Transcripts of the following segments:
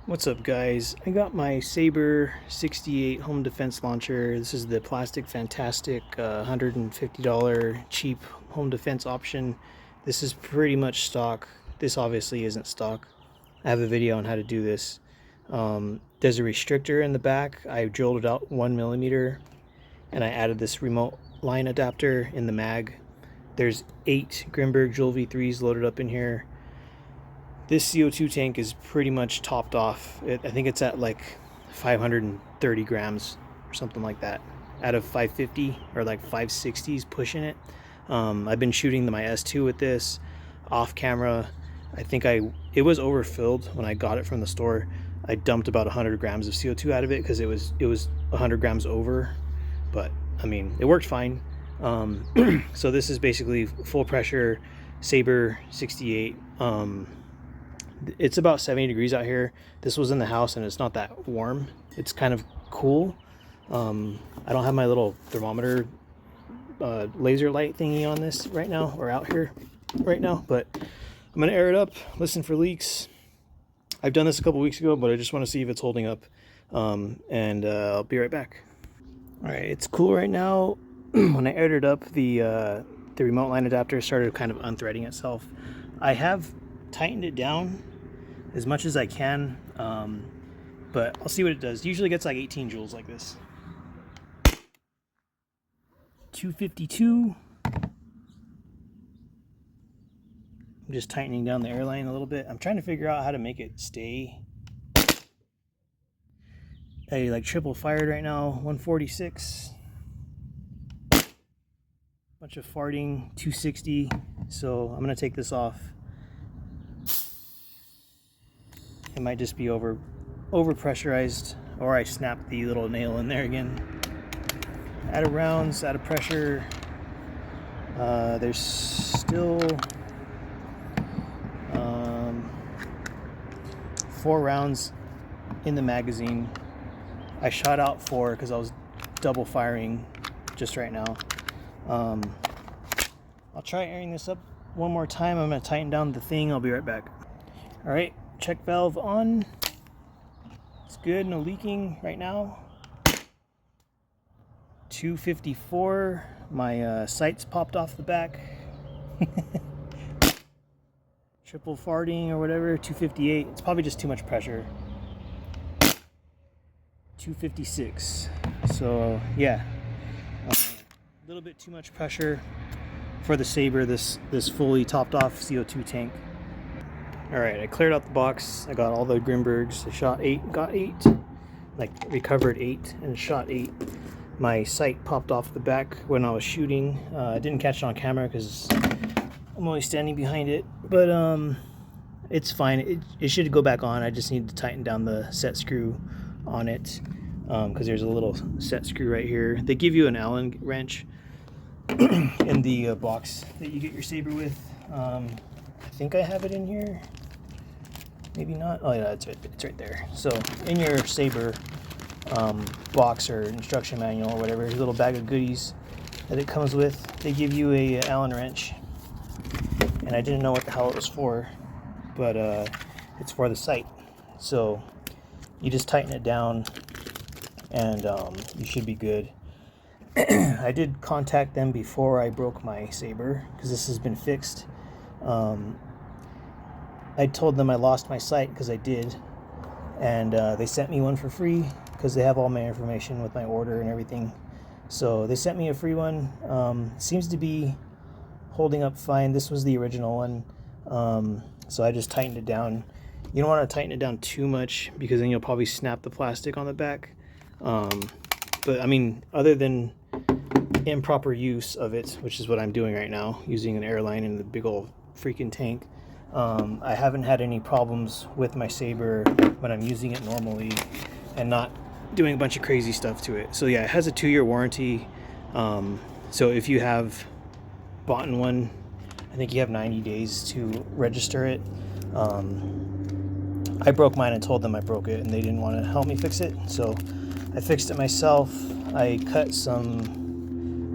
What's up, guys? I got my Sabre 68 home defense launcher. This is the plastic fantastic $150 cheap home defense option. This is pretty much stock. This obviously isn't stock. I have a video on how to do this. There's a restrictor in the back. I drilled it out 1mm and I added this remote line adapter in the mag. There's 8 Grimberg Joule V3s loaded up in here. This CO2 tank is pretty much topped off. I think it's at like 530 grams or something like that out of 550 or like 560s pushing it. I've been shooting my S2 with this off camera. I think it was overfilled when I got it from the store. I dumped about 100 grams of CO2 out of it because it was 100 grams over, but I mean it worked fine. So this is basically full pressure Sabre 68. It's about 70 degrees out here. This was in the house and it's not that warm. It's kind of cool. I don't have my little thermometer laser light thingy on this right now, or out here right now, but I'm gonna air it up, listen for leaks. I've done this a couple weeks ago, but I just want to see if it's holding up, and I'll be right back. All right, it's cool right now. When I aired it up, the remote line adapter started kind of unthreading itself. I have tightened it down as much as I can, but I'll see what it does. Usually gets like 18 joules like this. 252. I'm just tightening down the airline a little bit. I'm trying to figure out how to make it stay. I like triple fired right now. 146. Bunch of farting. 260. So I'm gonna take this off. It might just be over pressurized, or I snapped the little nail in there again. Out of rounds, out of pressure. There's still 4 rounds in the magazine. I shot out 4 because I was double firing just right now. I'll try airing this up one more time. I'm going to tighten down the thing. I'll be right back. All right, check valve on. It's good, no leaking right now. 254. My sights popped off the back. Triple farting or whatever. 258. It's probably just too much pressure. 256. So yeah, a little bit too much pressure for the Sabre. This fully topped off CO2 tank. All right, I cleared out the box. I got all the Grimbergs. I shot 8, got 8, like recovered 8 and shot 8. My sight popped off the back when I was shooting. I didn't catch it on camera because I'm only standing behind it, but it's fine. It should go back on. I just need to tighten down the set screw on it because there's a little set screw right here. They give you an Allen wrench in the box that you get your Sabre with. I think I have it in here. Maybe not. Oh yeah, it's right there. So in your Sabre box or instruction manual or whatever, a little bag of goodies that it comes with, they give you a Allen wrench, and I didn't know what the hell it was for, but it's for the sight. So you just tighten it down and you should be good. I did contact them before I broke my Sabre because this has been fixed. I told them I lost my sight because I did, and they sent me one for free because they have all my information with my order and everything. So they sent me a free one. Seems to be holding up fine. This was the original one, so I just tightened it down. You don't want to tighten it down too much because then you'll probably snap the plastic on the back. But I mean, other than improper use of it, which is what I'm doing right now, using an airline in the big old freaking tank, I haven't had any problems with my Sabre when I'm using it normally and not doing a bunch of crazy stuff to it. So yeah, it has a 2-year warranty. So if you have bought one, I think you have 90 days to register it. I broke mine and told them I broke it, and they didn't want to help me fix it, so I fixed it myself. I cut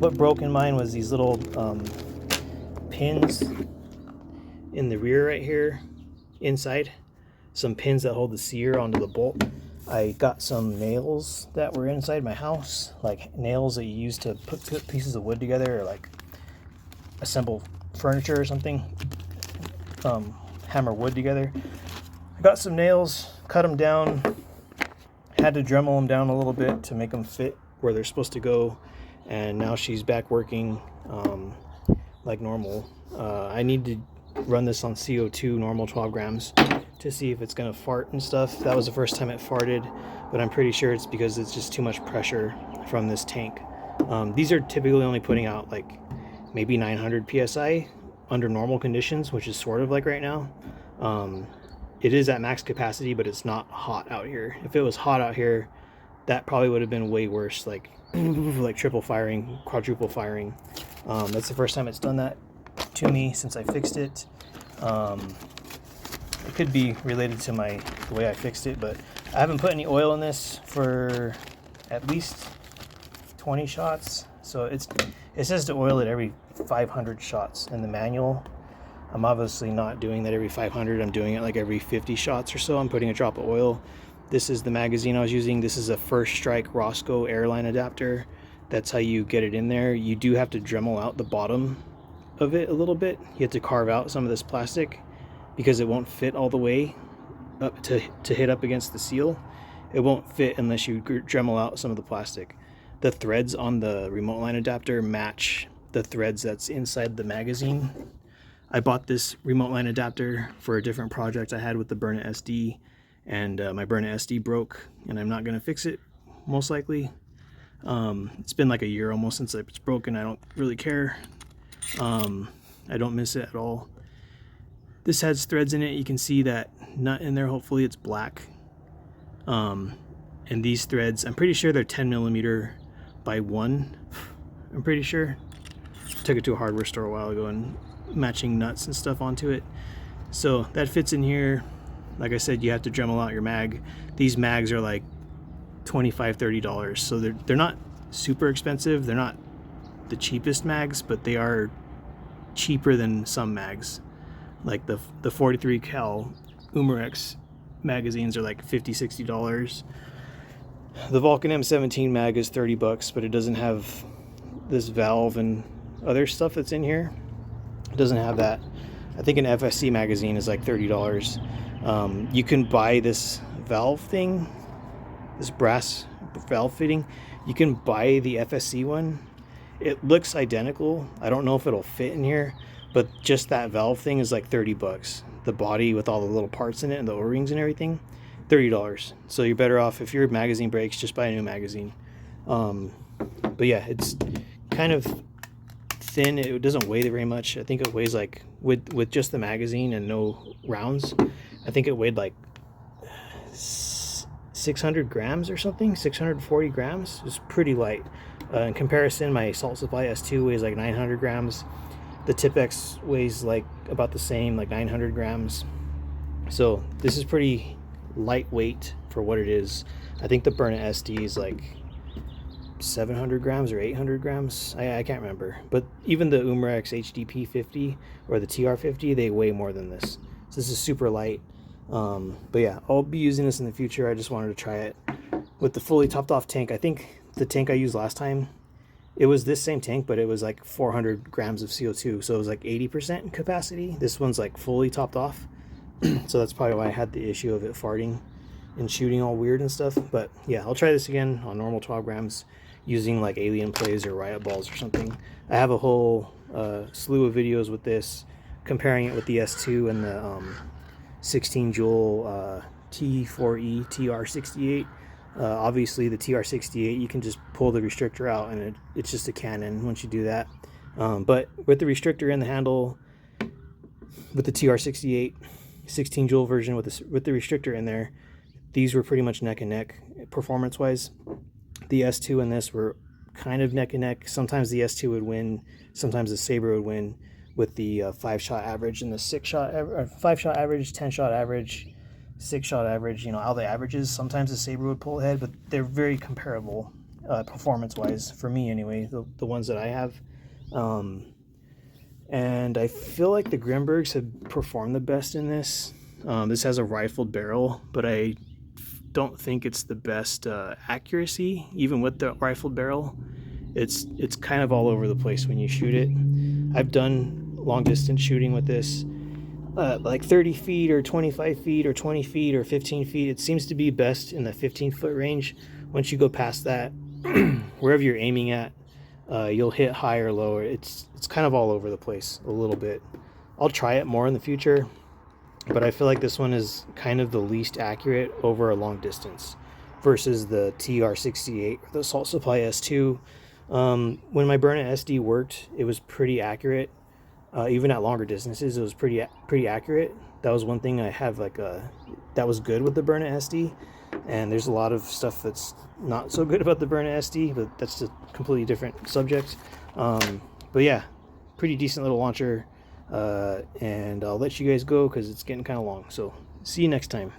what broke in mine was these little pins in the rear right here inside. some pins that hold the sear onto the bolt. I got some nails that were inside my house, like nails that you use to put pieces of wood together or like assemble furniture or something, hammer wood together. I got some nails, cut them down, had to Dremel them down a little bit to make them fit where they're supposed to go, and now she's back working like normal. I need to run this on CO2 normal 12 grams to see if it's gonna fart and stuff. That was the first time it farted, but I'm pretty sure it's because it's just too much pressure from this tank. These are typically only putting out like maybe 900 psi under normal conditions, which is sort of like right now. It is at max capacity, but it's not hot out here. If it was hot out here, that probably would have been way worse, like triple firing, quadruple firing. That's the first time it's done that to me since I fixed it. It could be related to the way I fixed it, but I haven't put any oil in this for at least 20 shots. So it says to oil it every 500 shots in the manual. I'm obviously not doing that every 500. I'm doing it like every 50 shots or so. I'm putting a drop of oil. This is the magazine I was using. This is a First Strike Roscoe airline adapter. That's how you get it in there. You do have to Dremel out the bottom of it a little bit. You have to carve out some of this plastic because it won't fit all the way up to hit up against the seal. It won't fit unless you Dremel out some of the plastic. The threads on the remote line adapter match the threads that's inside the magazine. I bought this remote line adapter for a different project I had with the Burnet SD, and my Burnet SD broke, and I'm not going to fix it, most likely. It's been like a year almost since it's broken. I don't really care. I don't miss it at all. This has threads in it. You can see that nut in there. Hopefully it's black. And these threads, I'm pretty sure they're 10 millimeter by 1. I'm pretty sure. Took it to a hardware store a while ago and matching nuts and stuff onto it. So that fits in here. Like I said, you have to Dremel out your mag. These mags are like $25–30, so they're not super expensive. They're not the cheapest mags, but they are cheaper than some mags. Like the 43 cal Umarex magazines are like $50–60. The Vulcan M17 mag is $30, but it doesn't have this valve and other stuff that's in here. It doesn't have that. I think an FSC magazine is like $30. You can buy this valve thing, this brass valve fitting. You can buy the FSC one. It looks identical. I don't know if it'll fit in here, but just that valve thing is like $30. The body with all the little parts in it and the O-rings and everything, $30. So you're better off, if your magazine breaks, just buy a new magazine. But yeah, it's kind of thin. It doesn't weigh very much. I think it weighs like, with just the magazine and no rounds, I think it weighed like 600 grams or something, 640 grams. It's pretty light. In comparison, my Salt Supply S2 weighs like 900 grams. The Tipex weighs like about the same, like 900 grams. So this is pretty lightweight for what it is. I think the Burnet SD is like 700 grams or 800 grams. I can't remember. But even the Umarex HDP 50 or the TR 50, they weigh more than this. So this is super light. But yeah, I'll be using this in the future. I just wanted to try it with the fully topped off tank. I think the tank I used last time, it was this same tank, but it was like 400 grams of CO2. So it was like 80% capacity. This one's like fully topped off. So that's probably why I had the issue of it farting and shooting all weird and stuff. But yeah, I'll try this again on normal 12 grams using like alien plays or riot balls or something. I have a whole slew of videos with this, comparing it with the S2 and the 16 joule T4E TR68. Obviously the TR68, you can just pull the restrictor out and it's just a cannon once you do that. But with the restrictor in the handle, with the TR68 16 joule version with the restrictor in there, these were pretty much neck and neck performance wise. The S2 and this were kind of neck and neck. Sometimes the S2 would win, sometimes the Sabre would win with the 5-shot average and the 6-shot 5-shot average, 10-shot average, 6-shot average, you know, all the averages. Sometimes the Sabre would pull ahead, but they're very comparable performance wise for me anyway, the ones that I have. And I feel like the Grimbergs have performed the best in this. This has a rifled barrel, but I don't think it's the best accuracy, even with the rifled barrel. It's kind of all over the place when you shoot it. I've done long distance shooting with this, like 30 feet or 25 feet or 20 feet or 15 feet. It seems to be best in the 15-foot range. Once you go past that, wherever you're aiming at, you'll hit high or low. It's kind of all over the place a little bit. I'll try it more in the future, but I feel like this one is kind of the least accurate over a long distance versus the TR68 or the Assault Supply S2. When my Burnett SD worked, it was pretty accurate. Even at longer distances, it was pretty accurate. That was one thing I have that was good with the Burnett SD. And there's a lot of stuff that's not so good about the Burnett SD, but that's a completely different subject. But yeah, pretty decent little launcher. And I'll let you guys go because it's getting kind of long. So see you next time.